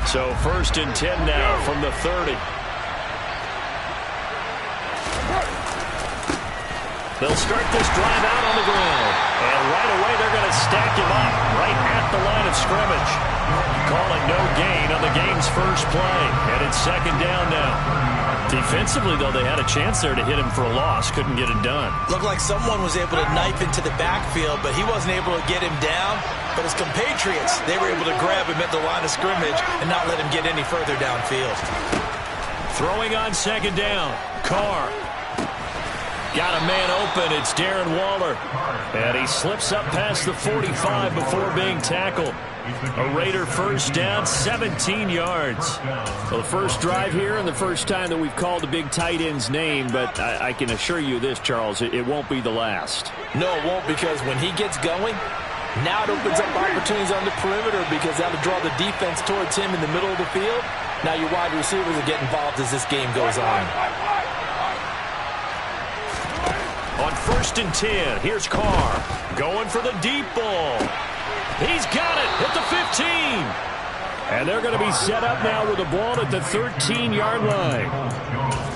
So 1st and 10 now from the 30. They'll start this drive out on the ground. And right away they're going to stack him up right at the line of scrimmage. Calling no gain on the game's first play. And it's 2nd down now. Defensively, though, they had a chance there to hit him for a loss. Couldn't get it done. Looked like someone was able to knife into the backfield, but he wasn't able to get him down. But his compatriots, they were able to grab him at the line of scrimmage and not let him get any further downfield. Throwing on 2nd down. Carr. Got a man open. It's Darren Waller. And he slips up past the 45 before being tackled. A Raider 1st down, 17 yards. Well, the first drive here and the first time that we've called a big tight end's name, but I can assure you this, Charles, it won't be the last. No, it won't, because when he gets going, now it opens up opportunities on the perimeter, because that'll draw the defense towards him in the middle of the field. Now your wide receivers will get involved as this game goes on. On 1st and 10, here's Carr going for the deep ball. He's got it at the 15. And they're going to be set up now with the ball at the 13-yard line.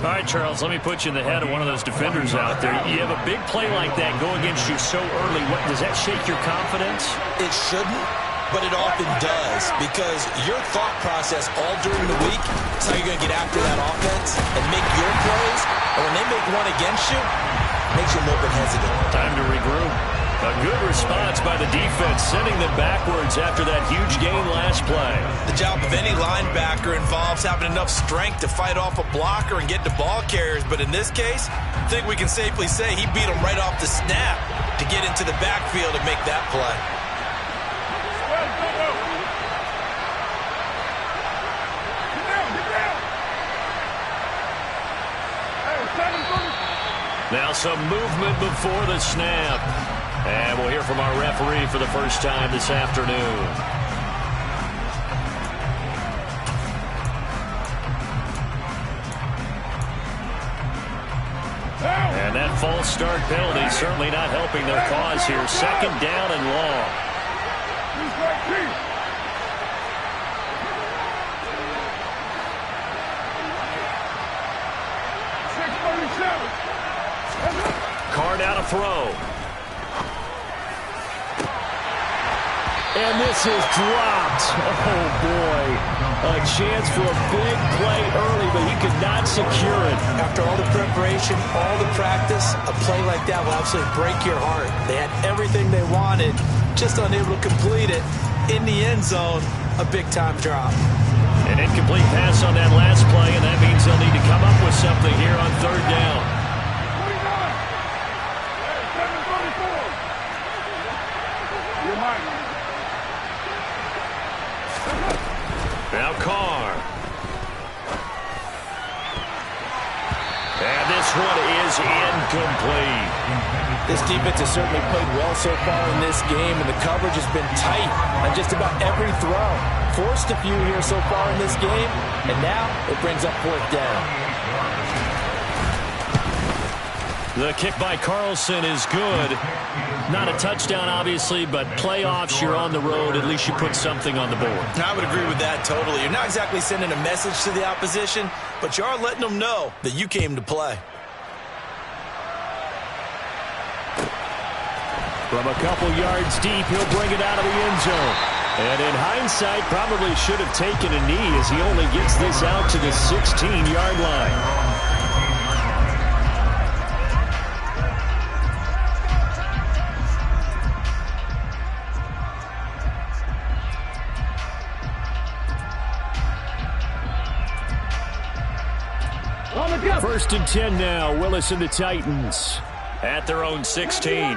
All right, Charles, let me put you in the head of one of those defenders out there. You have a big play like that go against you so early. Does that shake your confidence? It shouldn't, but it often does, because your thought process all during the week is how you're going to get after that offense and make your plays. And when they make one against you, it makes you a little bit hesitant. Time to regroup. A good response by the defense, sending them backwards after that huge gain last play. The job of any linebacker involves having enough strength to fight off a blocker and get to ball carriers. But in this case, I think we can safely say he beat him right off the snap to get into the backfield and make that play. Now some movement before the snap. And we'll hear from our referee for the first time this afternoon. And that false start penalty certainly not helping their cause here. 2nd down and long. Carr now to throw. And this is dropped. Oh, boy. A chance for a big play early, but he could not secure it. After all the preparation, all the practice, a play like that will absolutely break your heart. They had everything they wanted, just unable to complete it. In the end zone, a big-time drop. An incomplete pass on that last play, and that means they'll need to come up with something here on 3rd down. Now Carr. And this one is incomplete. This defense has certainly played well so far in this game, and the coverage has been tight on just about every throw. Forced a few here so far in this game, and now it brings up 4th down. The kick by Carlson is good. Not a touchdown, obviously, but playoffs, you're on the road. At least you put something on the board. I would agree with that totally. You're not exactly sending a message to the opposition, but you are letting them know that you came to play. From a couple yards deep, he'll bring it out of the end zone. And in hindsight, probably should have taken a knee as he only gets this out to the 16-yard line. First and 10 now. Willis and the Titans at their own 16.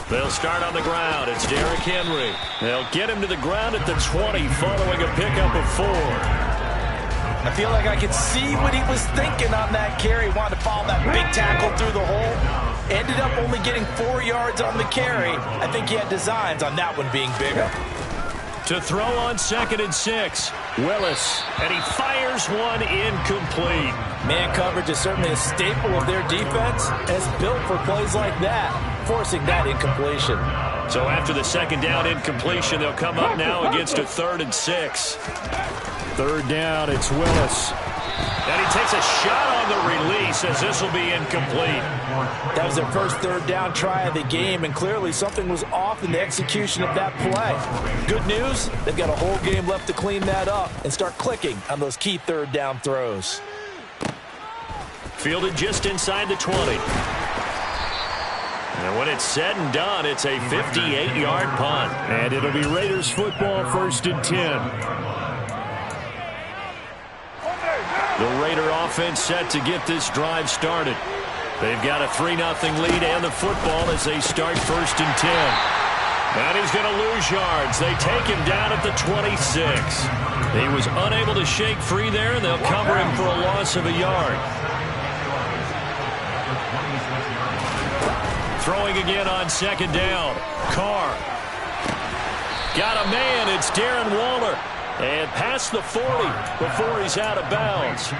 They'll start on the ground. It's Derrick Henry. They'll get him to the ground at the 20 following a pickup of 4. I feel like I could see what he was thinking on that carry. Wanted to follow that big tackle through the hole. Ended up only getting 4 yards on the carry. I think he had designs on that one being bigger. To throw on 2nd and 6. Willis, and he fires one incomplete. Man coverage is certainly a staple of their defense, and it's built for plays like that, forcing that incompletion. So after the second down incompletion, they'll come up now against a 3rd and 6. Third down, it's Willis. And he takes a shot on the release as this will be incomplete. That was their first third down try of the game, and clearly something was off in the execution of that play. Good news, they've got a whole game left to clean that up and start clicking on those key third down throws. Fielded just inside the 20. And when it's said and done, it's a 58-yard punt. And it'll be Raiders football, 1st and 10. The Raider offense set to get this drive started. They've got a 3-0 lead and the football as they start 1st and 10. And he's going to lose yards. They take him down at the 26. He was unable to shake free there, and they'll cover him for a loss of a yard. Throwing again on 2nd down. Carr. Got a man. It's Darren Waller. And past the 40 before he's out of bounds.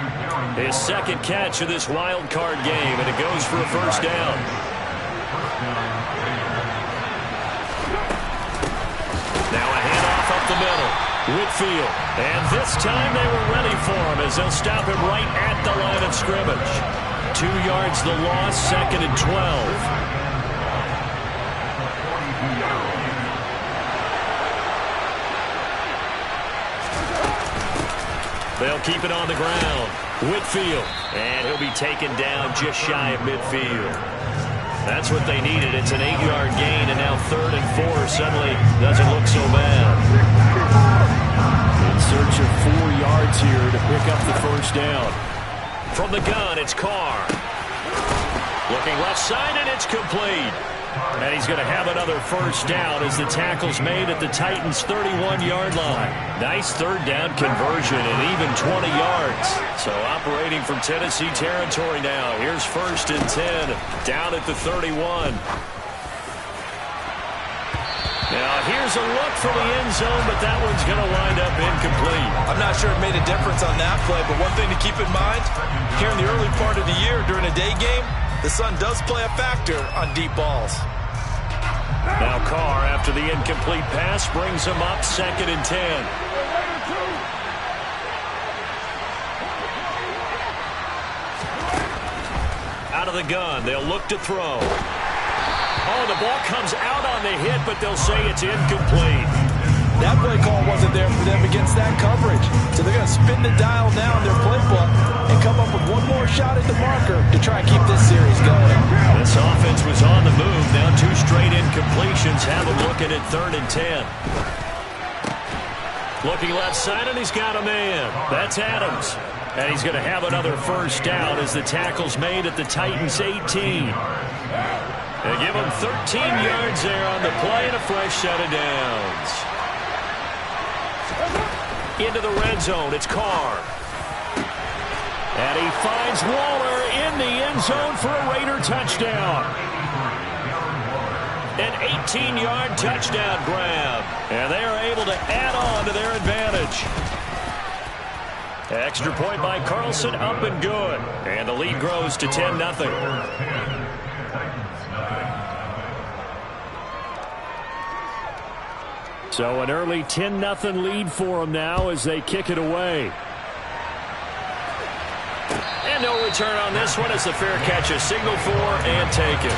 His second catch of this wild card game, and it goes for a 1st down. Now a handoff up the middle. Whitfield. And this time they were ready for him as they'll stop him right at the line of scrimmage. 2 yards the loss, 2nd and 12. They'll keep it on the ground. Whitfield. And he'll be taken down just shy of midfield. That's what they needed. It's an 8-yard gain, and now 3rd and 4 suddenly doesn't look so bad. In search of 4 yards here to pick up the 1st down. From the gun, it's Carr. Looking left side, and it's complete. And he's going to have another 1st down as the tackle's made at the Titans' 31-yard line. Nice 3rd down conversion and even 20 yards. So operating from Tennessee territory now. Here's 1st and 10 down at the 31. Now here's a look for the end zone, but that one's going to wind up incomplete. I'm not sure it made a difference on that play, but one thing to keep in mind, here in the early part of the year during a day game, the sun does play a factor on deep balls. Now Carr, after the incomplete pass, brings him up 2nd and 10. Out of the gun, they'll look to throw. Oh, the ball comes out on the hit, but they'll say it's incomplete. That play call wasn't there for them against that coverage. So they're going to spin the dial now in their playbook and come up with one more shot at the marker to try and keep this series going. This offense was on the move. Now 2 straight incompletions have them looking at 3rd and 10. Looking left side, and he's got a man. That's Adams. And he's going to have another 1st down as the tackle's made at the Titans' 18. They give him 13 yards there on the play and a fresh set of downs. Into the red zone, it's Carr. And he finds Waller in the end zone for a Raider touchdown. An 18-yard touchdown grab. And they are able to add on to their advantage. Extra point by Carlson, up and good. And the lead grows to 10-0. So an early 10-0 lead for them now as they kick it away. And no return on this one as the fair catch is signaled for and taken.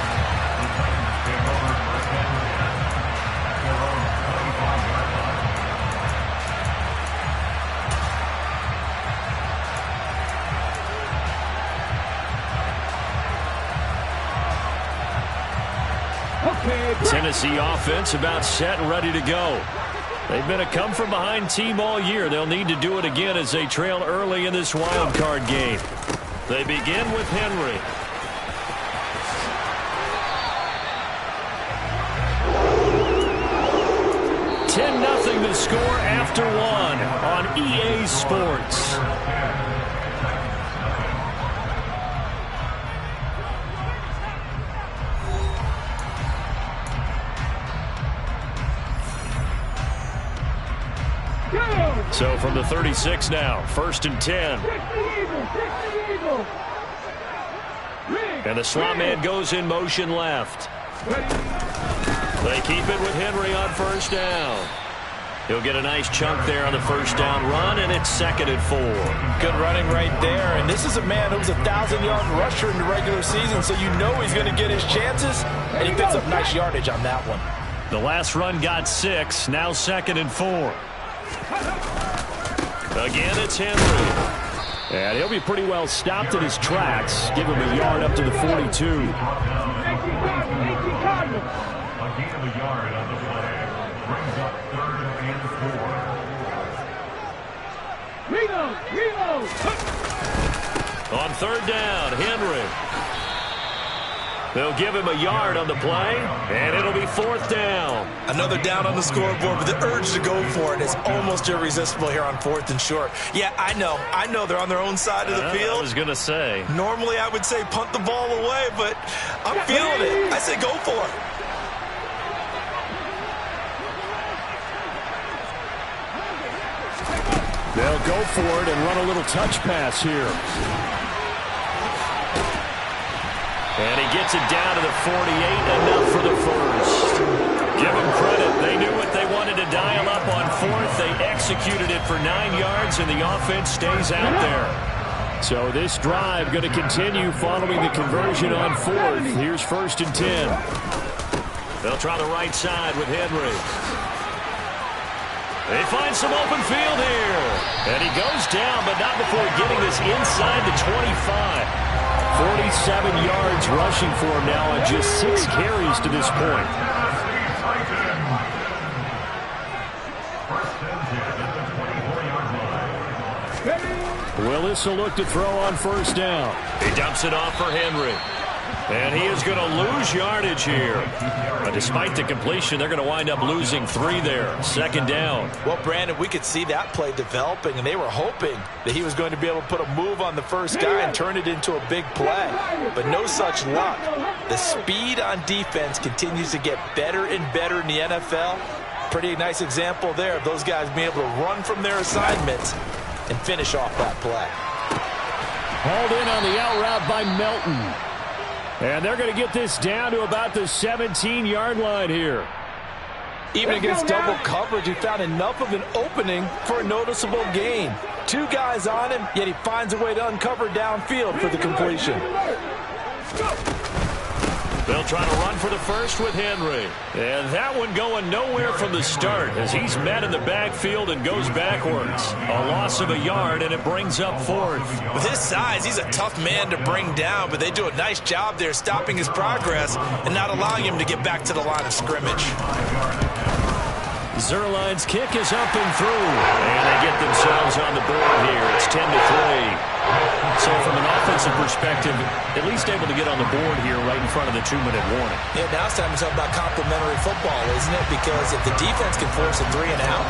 Tennessee offense about set and ready to go. They've been a come-from-behind team all year. They'll need to do it again as they trail early in this wild card game. They begin with Henry. $10-0 the score after 1 on EA Sports. So from the 36 now, 1st and 10. And the slot man goes in motion left. They keep it with Henry on first down. He'll get a nice chunk there on the first down run, and it's 2nd and 4. Good running right there. And this is a man who was a 1,000-yard rusher in the regular season, so you know he's going to get his chances, and he picks up nice yardage on that one. The last run got 6, now 2nd and 4. Again, it's Henry. And he'll be pretty well stopped in his tracks. Give him a yard up to the 42. On 3rd down, Henry. They'll give him a yard on the play, and it'll be 4th down. Another down on the scoreboard, but the urge to go for it is almost irresistible here on 4th and short. Yeah, I know they're on their own side of the field. I was going to say. Normally I would say punt the ball away, but I'm feeling it. I say go for it. They'll go for it and run a little touch pass here. And he gets it down to the 48, enough for the first. Give them credit. They knew what they wanted to dial up on 4th. They executed it for 9 yards, and the offense stays out there. So this drive going to continue following the conversion on 4th. Here's 1st and 10. They'll try the right side with Henry. They find some open field here. And he goes down, but not before getting this inside the 25. 47 yards rushing for him now on just 6 carries to this point. Willis will look to throw on 1st down. He dumps it off for Henry. And he is going to lose yardage here. But despite the completion, they're going to wind up losing 3 there. 2nd down. Well, Brandon, we could see that play developing, and they were hoping that he was going to be able to put a move on the first guy and turn it into a big play. But no such luck. The speed on defense continues to get better and better in the NFL. Pretty nice example there of those guys being able to run from their assignments and finish off that play. Hauled in on the out route by Melton. And they're going to get this down to about the 17-yard line here. Even against double coverage, he found enough of an opening for a noticeable gain. 2 guys on him, yet he finds a way to uncover downfield for the completion. They'll try to run for the first with Henry. And that one going nowhere from the start as he's met in the backfield and goes backwards. A loss of a yard, and it brings up 4th. With his size, he's a tough man to bring down, but they do a nice job there stopping his progress and not allowing him to get back to the line of scrimmage. Zerline's kick is up and through. And they get themselves on the board here. It's 10-3. So from an offensive perspective, at least able to get on the board here right in front of the 2-minute warning. Yeah, now it's time to talk about complementary football, isn't it? Because if the defense can force a 3 and out,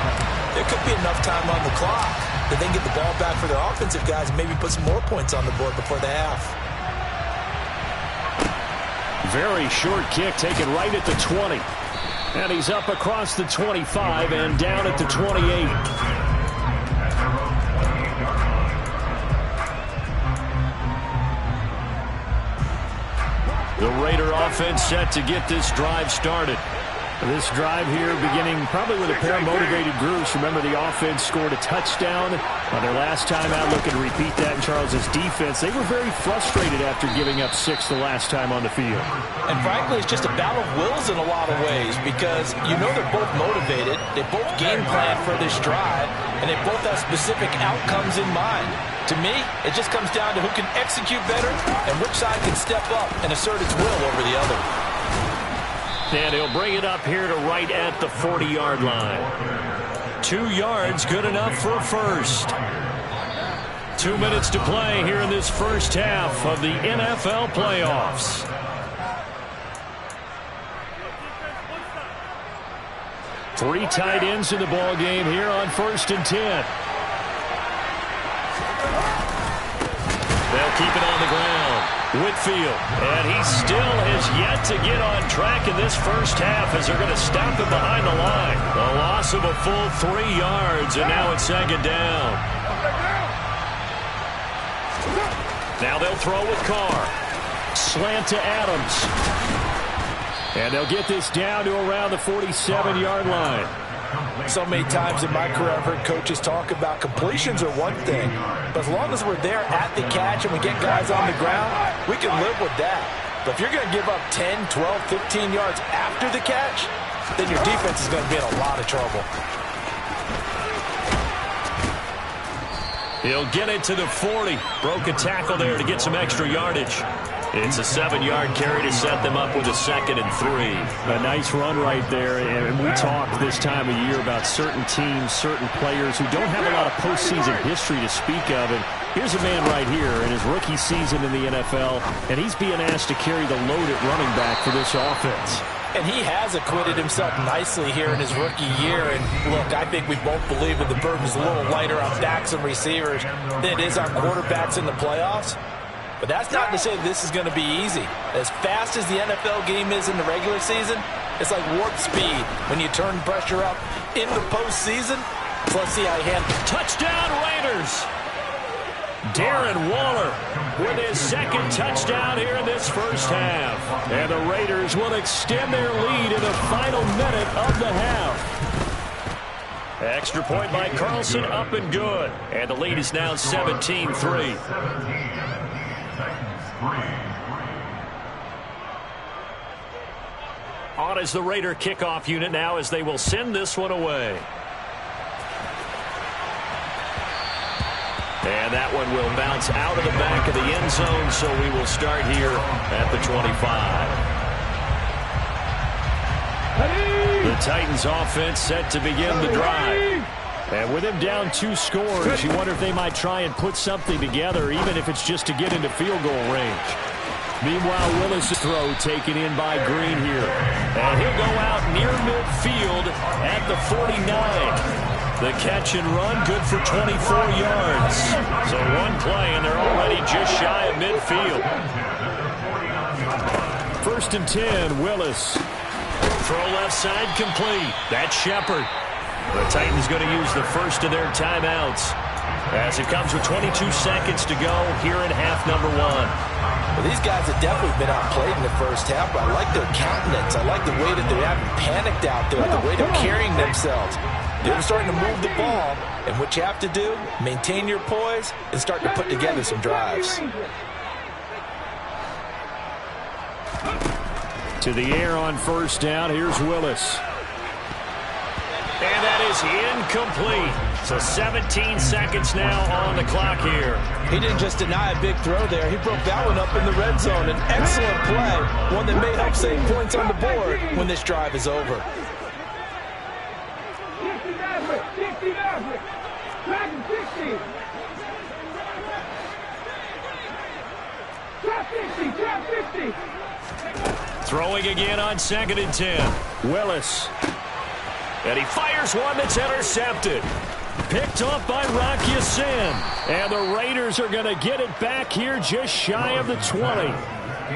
there could be enough time on the clock that they can get the ball back for their offensive guys and maybe put some more points on the board before the half. Very short kick taken right at the 20. And he's up across the 25 and down at the 28. The Raider offense set to get this drive started. This drive here beginning probably with a pair of motivated groups. Remember, the offense scored a touchdown on their last time out. Looking to repeat that in Charles's defense. They were very frustrated after giving up 6 the last time on the field. And frankly, it's just a battle of wills in a lot of ways because you know they're both motivated. They both game plan for this drive, and they both have specific outcomes in mind. To me, it just comes down to who can execute better and which side can step up and assert its will over the other. And he'll bring it up here to right at the 40-yard line. 2 yards, good enough for a first. 2 minutes to play here in this first half of the NFL playoffs. Three tight ends in the ball game here on 1st and 10. They'll keep it on the ground. Whitfield, and he still has yet to get on track in this first half as they're going to stop him behind the line. A loss of a full 3 yards, and now it's 2nd down. Now they'll throw with Carr. Slant to Adams. And they'll get this down to around the 47-yard line. So many times in my career I've heard coaches talk about completions are one thing, but as long as we're there at the catch and we get guys on the ground, we can live with that. But if you're going to give up 10, 12, 15 yards after the catch, then your defense is going to be in a lot of trouble. He'll get it to the 40. Broke a tackle there to get some extra yardage. It's a 7-yard carry to set them up with a 2nd and 3. A nice run right there. And we talk this time of year about certain teams, certain players who don't have a lot of postseason history to speak of. And here's a man right here in his rookie season in the NFL, and he's being asked to carry the load at running back for this offense. And he has acquitted himself nicely here in his rookie year. And look, I think we both believe that the burden's a little lighter on backs and receivers than it is on quarterbacks in the playoffs. But that's not to say this is going to be easy. As fast as the NFL game is in the regular season, it's like warp speed when you turn pressure up in the postseason. So let's see how he handles it. Touchdown Raiders! Darren Waller with his 2nd touchdown here in this first half. And the Raiders will extend their lead in the final minute of the half. Extra point by Carlson, up and good. And the lead is now 17-3. On is the Raider kickoff unit now as they will send this one away. And that one will bounce out of the back of the end zone, so we will start here at the 25. The Titans offense set to begin the drive. And with him down 2 scores, you wonder if they might try and put something together, even if it's just to get into field goal range. Meanwhile, Willis' throw taken in by Green here. And he'll go out near midfield at the 49. The catch and run, good for 24 yards. So one play, and they're already just shy of midfield. 1st and 10, Willis. Throw left side complete. That's Shepard. The Titans going to use the first of their timeouts as it comes with 22 seconds to go here in half number 1. Well, these guys have definitely been outplayed in the first half, but I like their countenance. I like the way that they haven't panicked out there, the way they're carrying themselves. They're starting to move the ball, and what you have to do, maintain your poise and start to put together some drives. To the air on 1st down, here's Willis. And that is incomplete. So 17 seconds now on the clock here. He didn't just deny a big throw there. He broke that one up in the red zone. An excellent play, one that may help save points on the board when this drive is over. Throwing again on 2nd and 10. Willis. And he fires one that's intercepted. Picked off by Rock Ya-Sin. And the Raiders are going to get it back here just shy of the 20.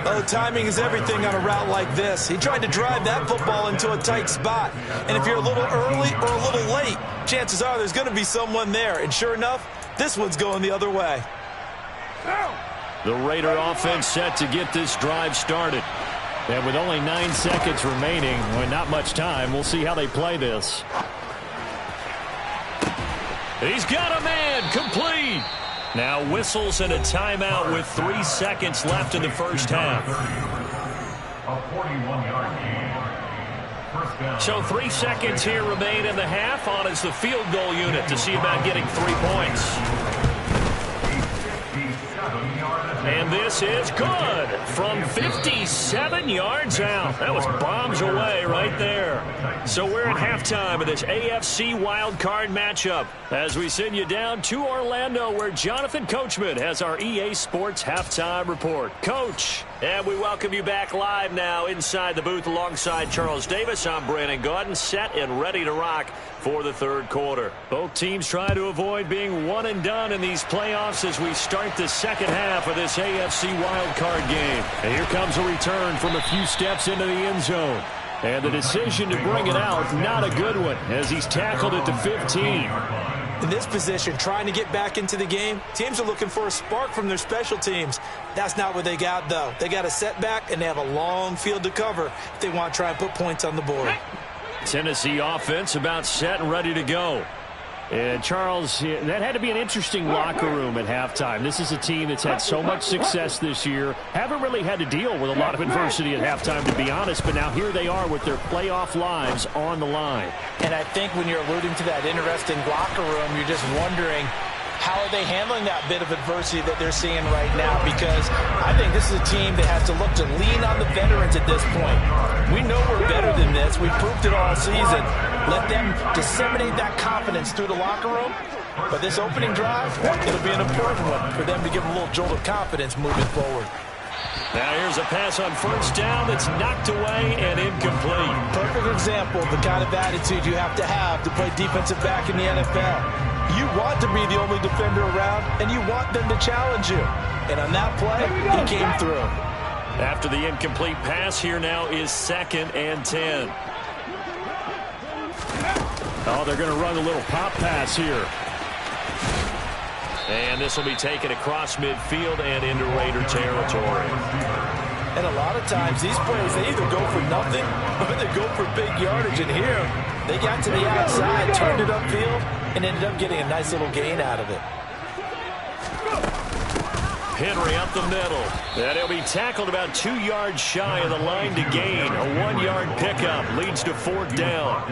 Oh, timing is everything on a route like this. He tried to drive that football into a tight spot. And if you're a little early or a little late, chances are there's going to be someone there. And sure enough, this one's going the other way. The Raider offense set to get this drive started. And with only 9 seconds remaining, well, not much time, we'll see how they play this. He's got a man, complete. Now whistles and a timeout with 3 seconds left in the first half. So 3 seconds here remain in the half. On is the field goal unit to see about getting 3 points. And this is good from 57 yards out. That was bombs away right there. So we're at halftime of this AFC wildcard matchup as we send you down to Orlando where Jonathan Coachman has our EA Sports halftime report. Coach, and we welcome you back live now inside the booth alongside Charles Davis. I'm Brandon Gaudin, set and ready to rock for the 3rd quarter. Both teams try to avoid being one and done in these playoffs as we start the second half of this AFC wildcard game. And here comes a return from a few steps into the end zone. And the decision to bring it out, not a good one, as he's tackled at the 15. In this position, trying to get back into the game, teams are looking for a spark from their special teams. That's not what they got, though. They got a setback, and they have a long field to cover if they want to try and put points on the board. Tennessee offense about set and ready to go. And, Charles, that had to be an interesting locker room at halftime. This is a team that's had so much success this year. Haven't really had to deal with a lot of adversity at halftime, to be honest. But now here they are with their playoff lives on the line. And I think when you're alluding to that interesting locker room, you're just wondering, how are they handling that bit of adversity that they're seeing right now? Because I think this is a team that has to look to lean on the veterans at this point. We know we're better than this. We've proved it all season. Let them disseminate that confidence through the locker room. But this opening drive, it'll be an important one for them to give them a little jolt of confidence moving forward. Now here's a pass on first down that's knocked away and incomplete. Perfect example of the kind of attitude you have to play defensive back in the NFL. You want to be the only defender around, and you want them to challenge you. And on that play, he came through. After the incomplete pass, here now is 2nd and 10. Oh, they're going to run a little pop pass here. And this will be taken across midfield and into Raider territory. And a lot of times, these plays, they either go for nothing or they go for big yardage. And here, they got to the outside, turned it upfield, and ended up getting a nice little gain out of it. Henry up the middle. And he'll be tackled about 2 yards shy of the line to gain. A 1-yard pickup leads to 4th down.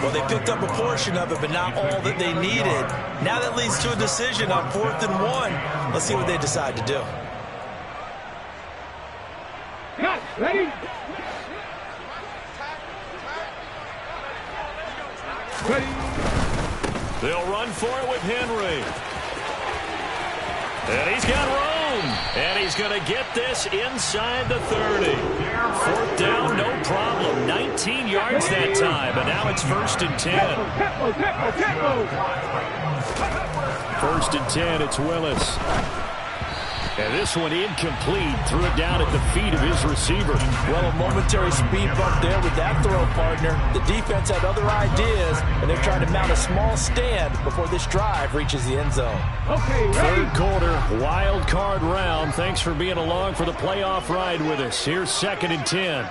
Well, they picked up a portion of it, but not all that they needed. Now that leads to a decision on 4th and 1. Let's see what they decide to do. Ready? They'll run for it with Henry. And he's got room. And he's going to get this inside the 30. 4th down, no problem. 19 yards that time. And now it's 1st and 10. 1st and 10, it's Willis. And this one incomplete. Threw it down at the feet of his receiver. Well, a momentary speed bump there with that throw, partner. The defense had other ideas, and they're trying to mount a small stand before this drive reaches the end zone. Okay, ready? 3rd quarter, wild card round. Thanks for being along for the playoff ride with us. Here's 2nd and 10.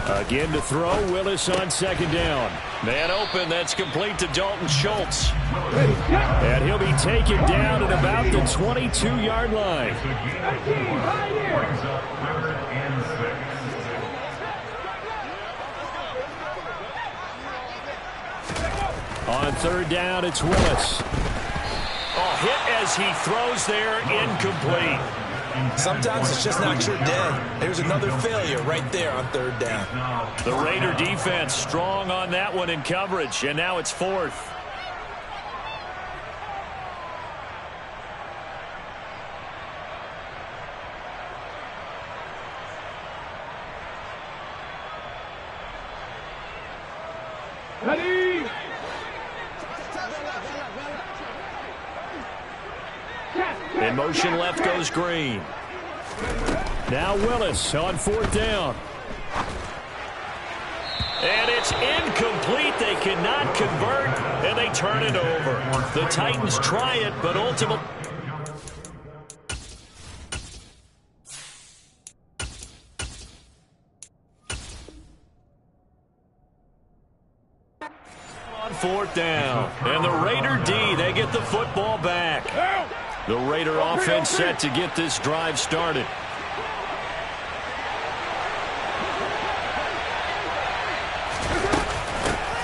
Again to throw, Willis on 2nd down. Man open, that's complete to Dalton Schultz. And he'll be taken down at about the 22-yard line. On 3rd down, it's Willis. Oh, hit as he throws there, incomplete. Sometimes it's just not your day. There's another failure right there on 3rd down. The Raider defense strong on that one in coverage, and now it's 4th. Ready? In motion left goes Green. Now Willis on 4th down. And it's incomplete. They cannot convert, and they turn it over. The Titans try it, but ultimately... On 4th down. And the Raider D, they get the football back. The Raider offense set to get this drive started.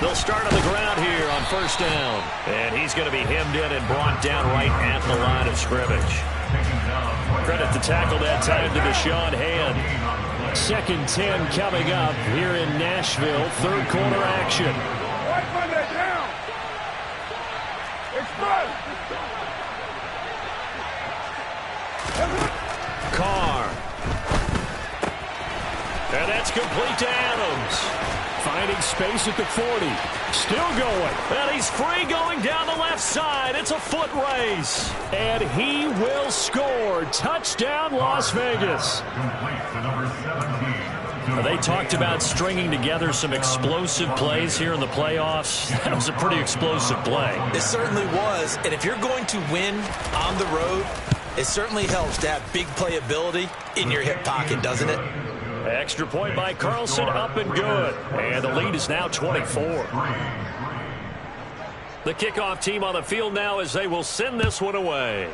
They'll start on the ground here on 1st down. And he's going to be hemmed in and brought down right at the line of scrimmage. Credit the tackle that time to Deshaun Hand. 2nd 10 coming up here in Nashville. 3rd quarter action. Carr. And that's complete to Adams. Finding space at the 40. Still going. And he's free going down the left side. It's a foot race. And he will score. Touchdown, Las Vegas. They talked about stringing together some explosive plays here in the playoffs. That was a pretty explosive play. It certainly was. And if you're going to win on the road, it certainly helps to have big playability in your hip pocket, doesn't it? Extra point by Carlson, up and good. And the lead is now 24. The kickoff team on the field now as they will send this one away.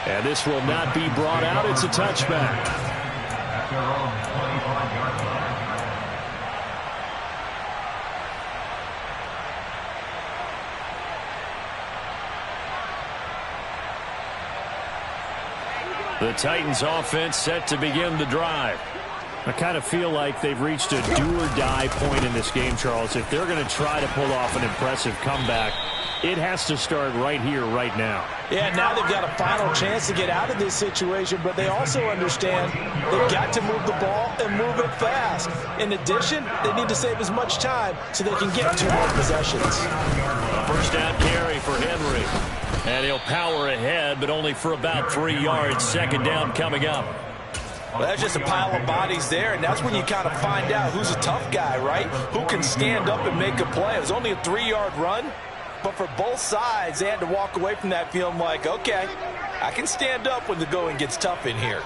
And this will not be brought out. It's a touchback. The Titans offense set to begin the drive. I kind of feel like they've reached a do-or-die point in this game, Charles. If they're going to try to pull off an impressive comeback, it has to start right here, right now. Yeah, now they've got a final chance to get out of this situation, but they also understand they've got to move the ball and move it fast. In addition, they need to save as much time so they can get 2 more possessions. A first down carry for Henry. And he'll power ahead, but only for about 3 yards. Second down coming up. Well, that's just a pile of bodies there, and that's when you kind of find out who's a tough guy, right? Who can stand up and make a play. It was only a 3-yard run, but for both sides, they had to walk away from that feeling like, okay, I can stand up when the going gets tough in here.